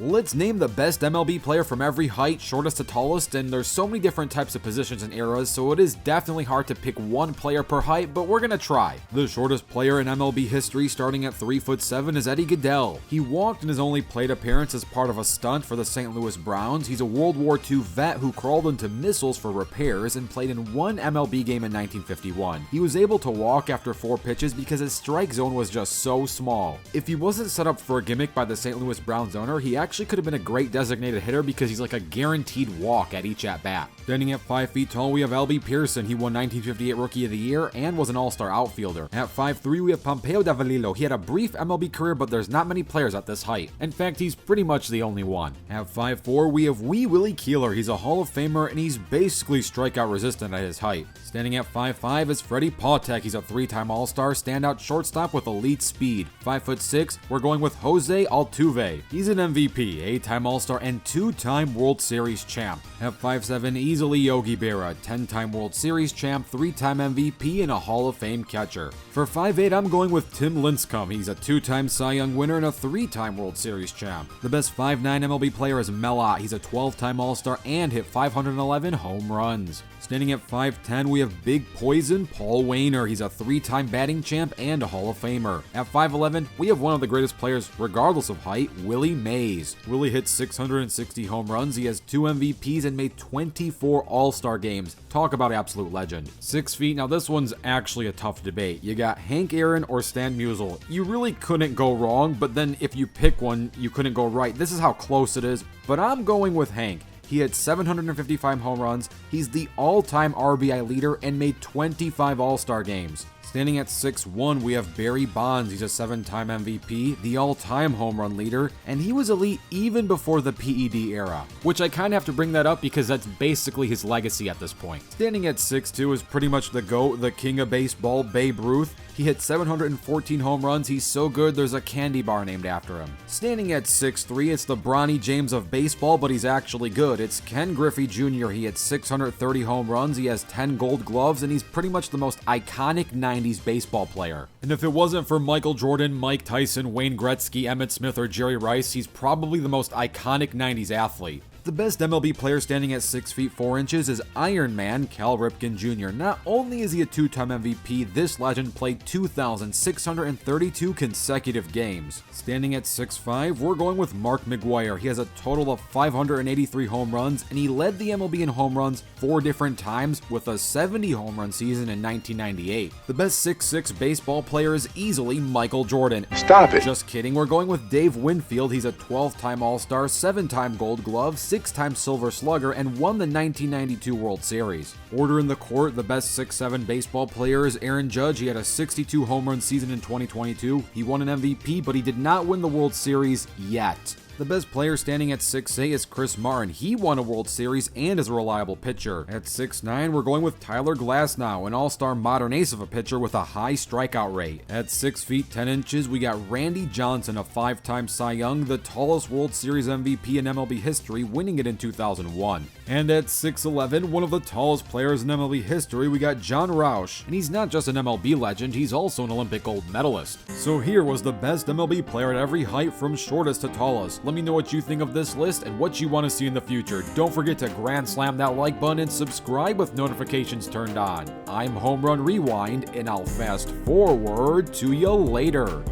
Let's name the best MLB player from every height, shortest to tallest, and there's so many different types of positions and eras, so it is definitely hard to pick one player per height, but we're gonna try. The shortest player in MLB history, starting at 3'7", is Eddie Gaedel. He walked in his only plate appearance as part of a stunt for the St. Louis Browns. He's a World War II vet who crawled into missiles for repairs and played in one MLB game in 1951. He was able to walk after 4 pitches because his strike zone was just so small. If he wasn't set up for a gimmick by the St. Louis Browns owner, he actually could have been a great designated hitter because he's like a guaranteed walk at each at-bat. Standing at 5 feet tall, we have L.B. Pearson. He won 1958 Rookie of the Year and was an all-star outfielder. At 5'3", we have Pompeo Davalillo. He had a brief MLB career, but there's not many players at this height. In fact, he's pretty much the only one. At 5'4", we have Wee Willie Keeler. He's a Hall of Famer, and he's basically strikeout resistant at his height. Standing at 5'5" is Freddie Pautek. He's a 3-time All-Star, standout shortstop with elite speed. 5'6", we're going with Jose Altuve. He's an MVP, 8-time All-Star, and 2-time World Series champ. At 5'7", easily Yogi Berra, 10-time World Series champ, 3-time MVP, and a Hall of Fame catcher. For 5'8", I'm going with Tim Lincecum. He's a 2-time Cy Young winner and a 3-time World Series champ. The best 5'9" MLB player is Mel Ott. He's a 12-time All-Star and hit 511 home runs. Standing at 5'10", we have Big Poison Paul Waner. He's a 3-time batting champ and a Hall of Famer. At 5'11", we have one of the greatest players regardless of height, Willie Mays. Willie hit 660 home runs. He has 2 MVPs and made 24 All-Star games. Talk about absolute legend. 6 feet. Now this one's actually a tough debate. You got Hank Aaron or Stan Musial. You really couldn't go wrong, but then if you pick one, you couldn't go right. This is how close it is, but I'm going with Hank. He had 755 home runs, he's the all-time RBI leader, and made 25 All-Star games. Standing at 6'1", we have Barry Bonds. He's a 7-time MVP, the all-time home run leader, and he was elite even before the PED era, which I kind of have to bring that up because that's basically his legacy at this point. Standing at 6'2" is pretty much the GOAT, the king of baseball, Babe Ruth. He hit 714 home runs. He's so good, there's a candy bar named after him. Standing at 6'3", it's the Bronny James of baseball, but he's actually good. It's Ken Griffey Jr. He hit 630 home runs. He has 10 gold gloves, and he's pretty much the most iconic 90s baseball player. And if it wasn't for Michael Jordan, Mike Tyson, Wayne Gretzky, Emmett Smith, or Jerry Rice, he's probably the most iconic 90s athlete. The best MLB player standing at 6 feet 4 inches is Iron Man Cal Ripken Jr. Not only is he a 2-time MVP, this legend played 2,632 consecutive games. Standing at 6'5", we're going with Mark McGwire. He has a total of 583 home runs, and he led the MLB in home runs 4 different times with a 70 home run season in 1998. The best 6'6" baseball player is easily Michael Jordan. Stop it. Just kidding, we're going with Dave Winfield. He's a 12-time All-Star, 7-time Gold Glove, 6-time Silver Slugger, and won the 1992 World Series. Order in the court, the best 6'7" baseball player is Aaron Judge. He had a 62 home run season in 2022. He won an MVP, but he did not win the World Series yet. The best player standing at 6'8" is Chris Martin. He won a World Series and is a reliable pitcher. At 6'9", we're going with Tyler Glasnow, an all-star modern ace of a pitcher with a high strikeout rate. At 6 feet 10 inches, we got Randy Johnson, a 5-time Cy Young, the tallest World Series MVP in MLB history, winning it in 2001. And at 6'11", one of the tallest players in MLB history, we got Jon Rauch. And he's not just an MLB legend, he's also an Olympic gold medalist. So here was the best MLB player at every height from shortest to tallest. Let me know what you think of this list and what you want to see in the future. Don't forget to grand slam that like button and subscribe with notifications turned on. I'm Home Run Rewind, and I'll fast forward to you later.